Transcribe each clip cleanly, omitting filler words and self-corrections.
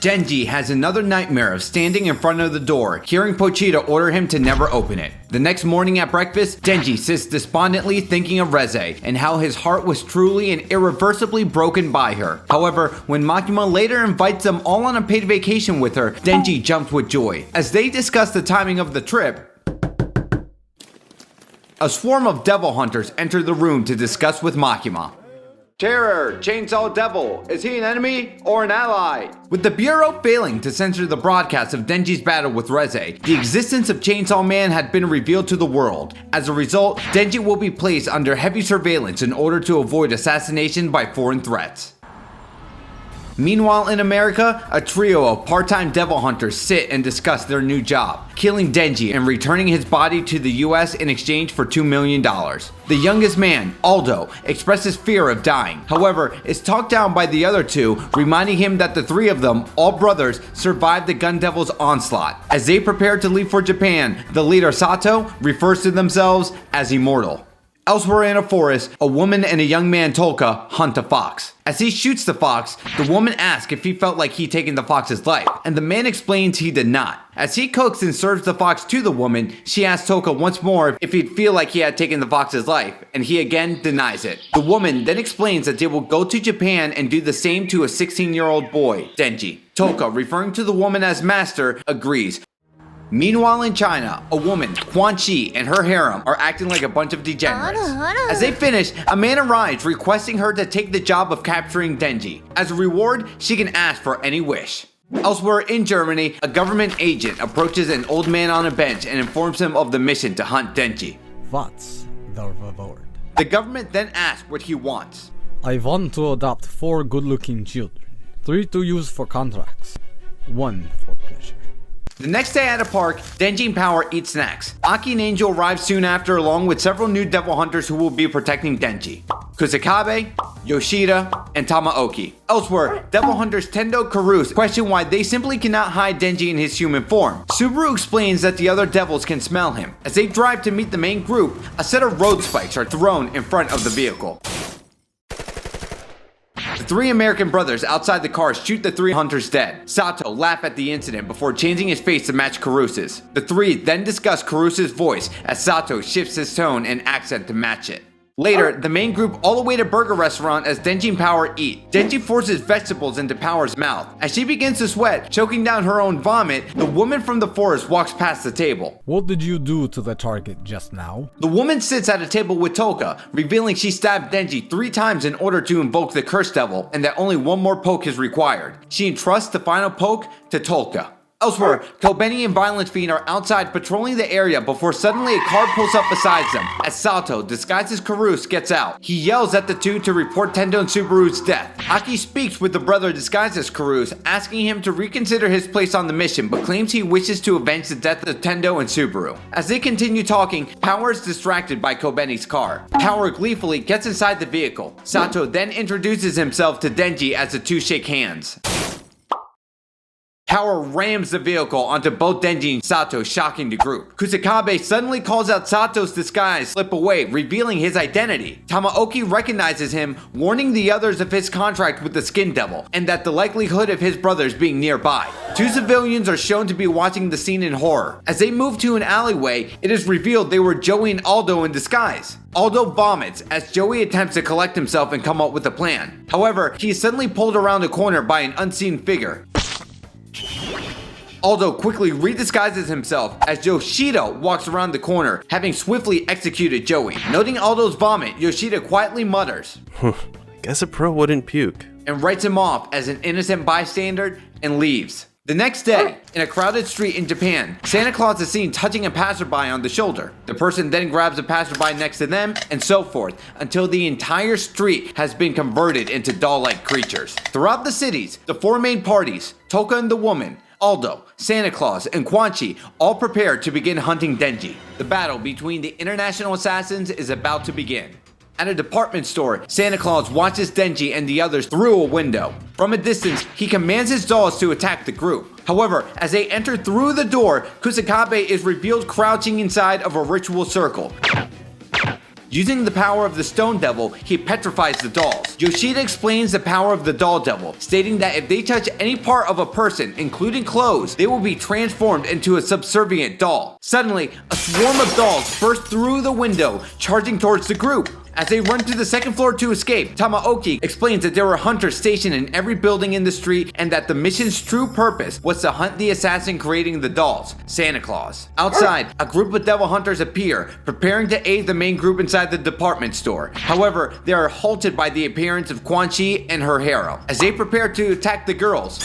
Denji has another nightmare of standing in front of the door, hearing Pochita order him to never open it. The next morning at breakfast, Denji sits despondently thinking of Reze and how his heart was truly and irreversibly broken by her. However, when Makima later invites them all on a paid vacation with her, Denji jumps with joy. As they discuss the timing of the trip, a swarm of devil hunters enter the room to discuss with Makima. Terror, Chainsaw Devil, is he an enemy or an ally? With the Bureau failing to censor the broadcast of Denji's battle with Reze, the existence of Chainsaw Man had been revealed to the world. As a result, Denji will be placed under heavy surveillance in order to avoid assassination by foreign threats. Meanwhile in America, a trio of part-time devil hunters sit and discuss their new job, killing Denji and returning his body to the US in exchange for $2 million. The youngest man, Aldo, expresses fear of dying, however, is talked down by the other two, reminding him that the three of them, all brothers, survived the Gun Devil's onslaught. As they prepare to leave for Japan, the leader Sato refers to themselves as immortal. Elsewhere in a forest, a woman and a young man, Tolka, hunt a fox. As he shoots the fox, the woman asks if he felt like he'd taken the fox's life, and the man explains he did not. As he cooks and serves the fox to the woman, she asks Tolka once more if he'd feel like he had taken the fox's life, and he again denies it. The woman then explains that they will go to Japan and do the same to a 16-year-old boy, Denji. Tolka, referring to the woman as master, agrees. Meanwhile in China, a woman, Quanxi, and her harem are acting like a bunch of degenerates. As they finish, a man arrives requesting her to take the job of capturing Denji. As a reward, she can ask for any wish. Elsewhere in Germany, a government agent approaches an old man on a bench and informs him of the mission to hunt Denji. What's the reward? The government then asks what he wants. I want to adopt 4 good-looking children. 3 to use for contracts. 1 for pleasure. The next day at a park, Denji and Power eat snacks. Aki and Angel arrive soon after along with several new devil hunters who will be protecting Denji. Kusakabe, Yoshida, and Tamaoki. Elsewhere, devil hunters Tendo Karus question why they simply cannot hide Denji in his human form. Subaru explains that the other devils can smell him. As they drive to meet the main group, a set of road spikes are thrown in front of the vehicle. The 3 American brothers outside the car shoot the 3 hunters dead. Sato laughs at the incident before changing his face to match Karus's. The 3 then discuss Karus's voice as Sato shifts his tone and accent to match it. Later, the main group all await a burger restaurant as Denji and Power eat. Denji forces vegetables into Power's mouth. As she begins to sweat, choking down her own vomit, the woman from the forest walks past the table. What did you do to the target just now? The woman sits at a table with Tolka, revealing she stabbed Denji 3 times in order to invoke the Curse Devil, and that only one more poke is required. She entrusts the final poke to Tolka. Elsewhere, Kobeni and Violent Fiend are outside patrolling the area before suddenly a car pulls up beside them. As Sato, disguised as Karus, gets out, he yells at the two to report Tendo and Subaru's death. Aki speaks with the brother disguised as Karus, asking him to reconsider his place on the mission, but claims he wishes to avenge the death of Tendo and Subaru. As they continue talking, Power is distracted by Kobeni's car. Power gleefully gets inside the vehicle. Sato then introduces himself to Denji as the two shake hands. Power rams the vehicle onto both Denji and Sato, shocking the group. Kusakabe suddenly calls out Sato's disguise slip away, revealing his identity. Tamaoki recognizes him, warning the others of his contract with the Skin Devil, and that the likelihood of his brothers being nearby. 2 civilians are shown to be watching the scene in horror. As they move to an alleyway, it is revealed they were Joey and Aldo in disguise. Aldo vomits as Joey attempts to collect himself and come up with a plan. However, he is suddenly pulled around a corner by an unseen figure. Aldo quickly redisguises himself as Yoshida walks around the corner, having swiftly executed Joey. Noting Aldo's vomit, Yoshida quietly mutters, Guess a pro wouldn't puke, and writes him off as an innocent bystander and leaves. The next day, in a crowded street in Japan, Santa Claus is seen touching a passerby on the shoulder. The person then grabs a passerby next to them, and so forth, until the entire street has been converted into doll-like creatures. Throughout the cities, the 4 main parties, Tolka and the woman, Aldo, Santa Claus, and Quanxi all prepare to begin hunting Denji. The battle between the International Assassins is about to begin. At a department store, Santa Claus watches Denji and the others through a window. From a distance, he commands his dolls to attack the group. However, as they enter through the door, Kusakabe is revealed crouching inside of a ritual circle. Using the power of the Stone Devil, he petrifies the dolls. Yoshida explains the power of the Doll Devil, stating that if they touch any part of a person, including clothes, they will be transformed into a subservient doll. Suddenly, a swarm of dolls burst through the window, charging towards the group. As they run to the second floor to escape, Tamaoki explains that there were hunters stationed in every building in the street and that the mission's true purpose was to hunt the assassin creating the dolls, Santa Claus. Outside, a group of devil hunters appear, preparing to aid the main group inside the department store. However, they are halted by the appearance of Quanxi and her harem. As they prepare to attack the girls,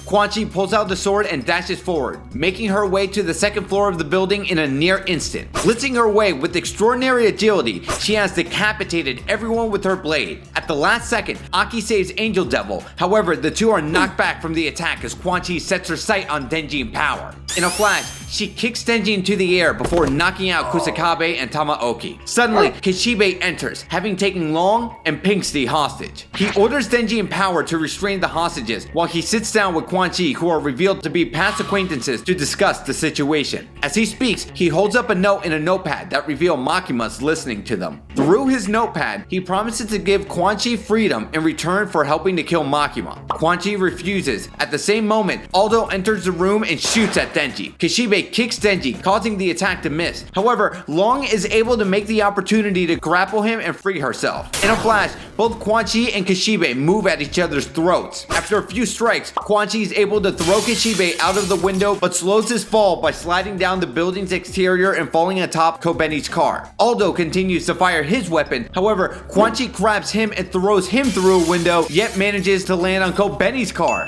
Quanxi pulls out the sword and dashes forward, making her way to the second floor of the building in a near instant. Blitzing her way with extraordinary agility, she has decapitated everyone with her blade. At the last second, Aki saves Angel Devil. However, the two are knocked back from the attack as Quanxi sets her sight on Denji in power. In a flash, she kicks Denji into the air before knocking out Kusakabe and Tamaoki. Suddenly, Kishibe enters, having taken Long and Pinksty hostage. He orders Denji in power to restrain the hostages, while he sits down with Quanxi, who are revealed to be past acquaintances, to discuss the situation. As he speaks, he holds up a note in a notepad that reveal Makima's listening to them. Through his notepad, he promises to give Quanxi freedom in return for helping to kill Makima. Quanxi refuses. At the same moment, Aldo enters the room and shoots at Denji. Kishibe kicks Denji, causing the attack to miss. However, Long is able to make the opportunity to grapple him and free herself. In a flash, both Quanxi and Kishibe move at each other's throats. After a few strikes, Quanxi is able to throw Kishibe out of the window, but slows his fall by sliding down the building's exterior and falling atop Kobeni's car. Aldo continues to fire his weapon. However, Quanxi grabs him and throws him through a window, yet manages to land on Kobeni's car.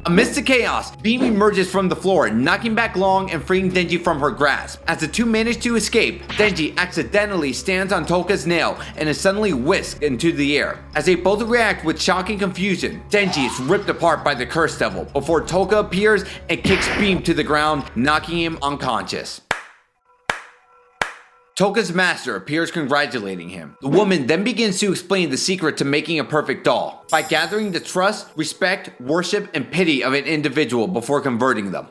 Amidst the chaos, Beam emerges from the floor, knocking back Long and freeing Denji from her grasp. As the two manage to escape, Denji accidentally stands on Toka's nail and is suddenly whisked into the air. As they both react with shocking confusion, Denji is ripped apart by the Curse Devil before Toka appears and kicks Beam to the ground, knocking him unconscious. Toka's master appears congratulating him. The woman then begins to explain the secret to making a perfect doll by gathering the trust, respect, worship, and pity of an individual before converting them.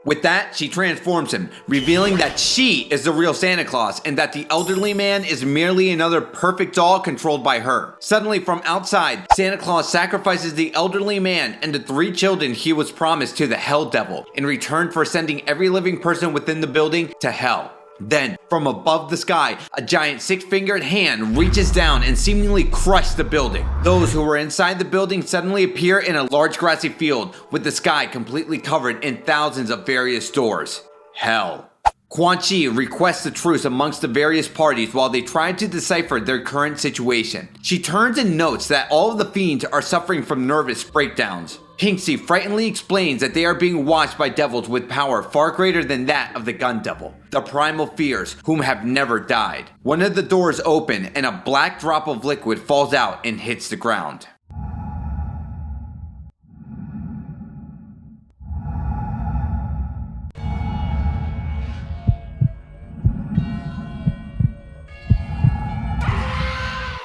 With that, she transforms him, revealing that she is the real Santa Claus and that the elderly man is merely another perfect doll controlled by her. Suddenly, from outside, Santa Claus sacrifices the elderly man and the 3 children he was promised to the Hell Devil in return for sending every living person within the building to hell. Then, from above the sky, a giant 6-fingered hand reaches down and seemingly crushes the building. Those who were inside the building suddenly appear in a large grassy field, with the sky completely covered in thousands of various doors. Hell. Quanxi requests a truce amongst the various parties while they try to decipher their current situation. She turns and notes that all of the fiends are suffering from nervous breakdowns. Pinksy frighteningly explains that they are being watched by devils with power far greater than that of the Gun Devil, the primal fears, whom have never died. One of the doors open and a black drop of liquid falls out and hits the ground.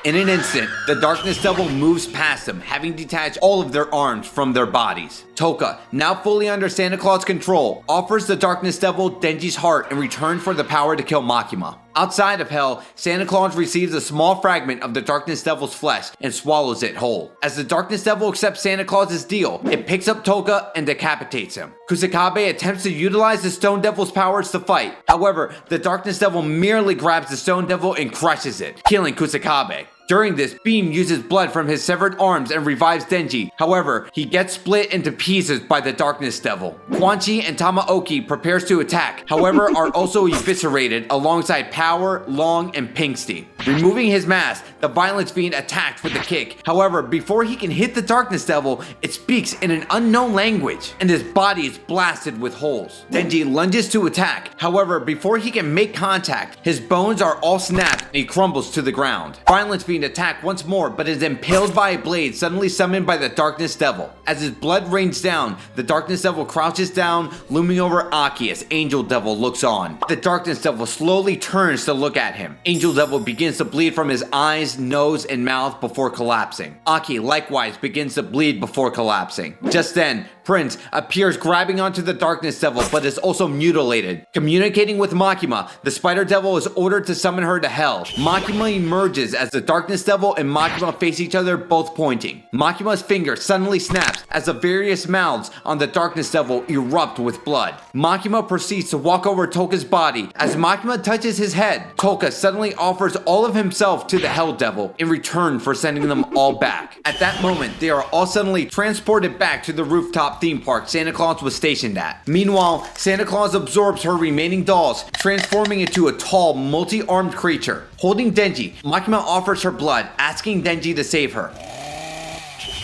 In an instant, the Darkness Devil moves past them, having detached all of their arms from their bodies. Toka, now fully under Santa Claus' control, offers the Darkness Devil Denji's heart in return for the power to kill Makima. Outside of Hell, Santa Claus receives a small fragment of the Darkness Devil's flesh and swallows it whole. As the Darkness Devil accepts Santa Claus' deal, it picks up Toka and decapitates him. Kusakabe attempts to utilize the Stone Devil's powers to fight. However, the Darkness Devil merely grabs the Stone Devil and crushes it, killing Kusakabe. During this, Beam uses blood from his severed arms and revives Denji. However, he gets split into pieces by the Darkness Devil. Quanxi and Tamaoki prepares to attack, however are also eviscerated alongside Power, Long, and Pinksty. Removing his mask, the Violence Fiend attacks with a kick. However, before he can hit the Darkness Devil, it speaks in an unknown language, and his body is blasted with holes. Denji lunges to attack. However, before he can make contact, his bones are all snapped and he crumbles to the ground. Violence Fiend attack once more, but is impaled by a blade suddenly summoned by the Darkness Devil. As his blood rains down, the Darkness Devil crouches down, looming over Aki as Angel Devil looks on. The Darkness Devil slowly turns to look at him. Angel Devil begins to bleed from his eyes, nose, and mouth before collapsing. Aki likewise begins to bleed before collapsing. Just then, Prince appears grabbing onto the Darkness Devil but is also mutilated. Communicating with Makima, the Spider Devil is ordered to summon her to hell. Makima emerges as the Darkness Devil and Makima face each other, both pointing. Makima's finger suddenly snaps as the various mouths on the Darkness Devil erupt with blood. Makima proceeds to walk over Toka's body. As Makima touches his head, Toka suddenly offers all of himself to the Hell Devil in return for sending them all back. At that moment, they are all suddenly transported back to the rooftop theme park Santa Claus was stationed at. Meanwhile, Santa Claus absorbs her remaining dolls, transforming into a tall, multi-armed creature. Holding Denji, Makima offers her blood, asking Denji to save her.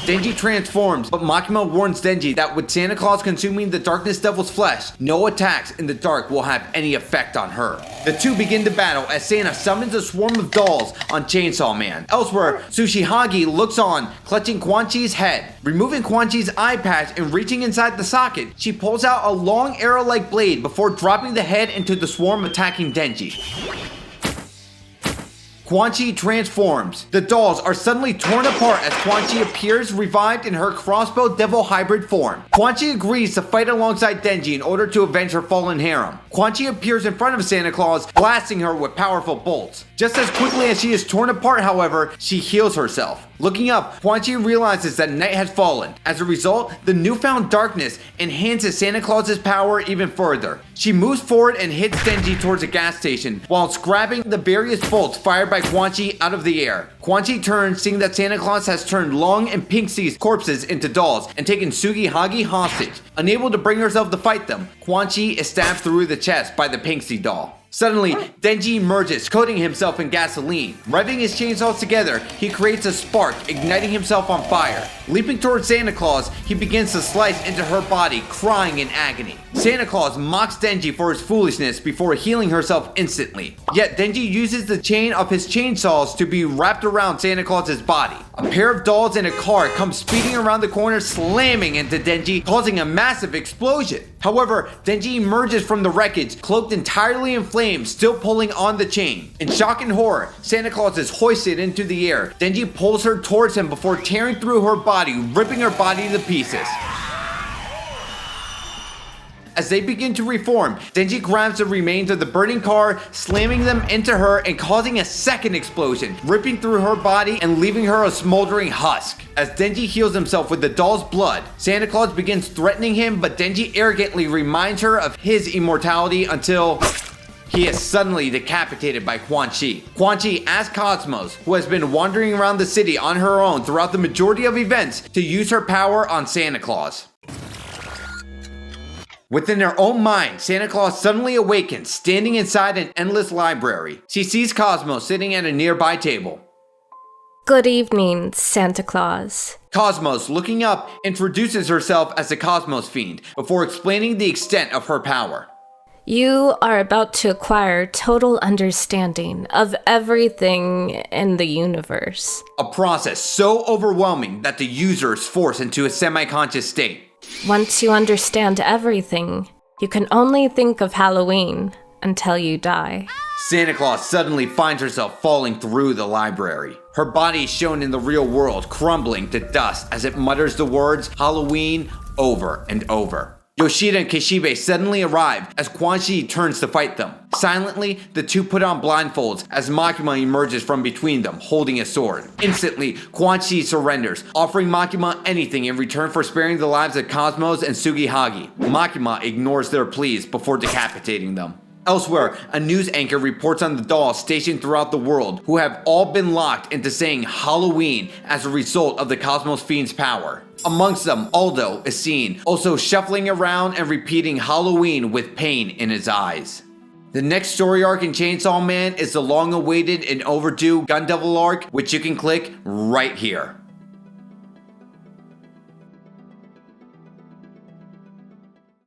Denji transforms, but Makima warns Denji that with Santa Claus consuming the Darkness Devil's flesh, no attacks in the dark will have any effect on her. The two begin to battle as Santa summons a swarm of dolls on Chainsaw Man. Elsewhere, Tsuchihagi looks on, clutching Quanxi's head. Removing Quanxi's eye patch and reaching inside the socket, she pulls out a long arrow-like blade before dropping the head into the swarm attacking Denji. Quanxi transforms. The dolls are suddenly torn apart as Quanxi appears revived in her crossbow devil hybrid form. Quanxi agrees to fight alongside Denji in order to avenge her fallen harem. Quanxi appears in front of Santa Claus, blasting her with powerful bolts. Just as quickly as she is torn apart, however, she heals herself. Looking up, Quanxi realizes that night has fallen. As a result, the newfound darkness enhances Santa Claus's power even further. She moves forward and hits Denji towards a gas station, while grabbing the various bolts fired by Quanxi out of the air. Quanxi turns, seeing that Santa Claus has turned Long and Pinxie's corpses into dolls and taken Tsukihagi hostage. Unable to bring herself to fight them, Quanxi is stabbed through the chest by the Pinxie doll. Suddenly, Denji emerges, coating himself in gasoline. Revving his chainsaws together, he creates a spark, igniting himself on fire. Leaping towards Santa Claus, he begins to slice into her body, crying in agony. Santa Claus mocks Denji for his foolishness before healing herself instantly. Yet Denji uses the chain of his chainsaws to be wrapped around Santa Claus's body. A pair of dolls in a car come speeding around the corner, slamming into Denji, causing a massive explosion. However, Denji emerges from the wreckage, cloaked entirely in flames, still pulling on the chain. In shock and horror, Santa Claus is hoisted into the air. Denji pulls her towards him before tearing through her body, ripping her body to pieces. As they begin to reform, Denji grabs the remains of the burning car, slamming them into her and causing a second explosion, ripping through her body and leaving her a smoldering husk. As Denji heals himself with the doll's blood, Santa Claus begins threatening him, but Denji arrogantly reminds her of his immortality until he is suddenly decapitated by Quanxi. Quanxi asks Cosmos, who has been wandering around the city on her own throughout the majority of events, to use her power on Santa Claus. Within her own mind, Santa Claus suddenly awakens, standing inside an endless library. She sees Cosmos sitting at a nearby table. Good evening, Santa Claus. Cosmos, looking up, introduces herself as the Cosmos Fiend before explaining the extent of her power. You are about to acquire total understanding of everything in the universe. A process so overwhelming that the user is forced into a semi-conscious state. Once you understand everything, you can only think of Halloween until you die. Santa Claus suddenly finds herself falling through the library. Her body is shown in the real world, crumbling to dust as it mutters the words Halloween over and over. Yoshida and Kishibe suddenly arrive as Quanxi turns to fight them. Silently, the two put on blindfolds as Makima emerges from between them, holding a sword. Instantly, Quanxi surrenders, offering Makima anything in return for sparing the lives of Cosmos and Tsukihagi. Makima ignores their pleas before decapitating them. Elsewhere, a news anchor reports on the dolls stationed throughout the world who have all been locked into saying Halloween as a result of the Cosmos Fiend's power. Amongst them, Aldo is seen, also shuffling around and repeating Halloween with pain in his eyes. The next story arc in Chainsaw Man is the long-awaited and overdue Gun Devil arc, which you can click right here.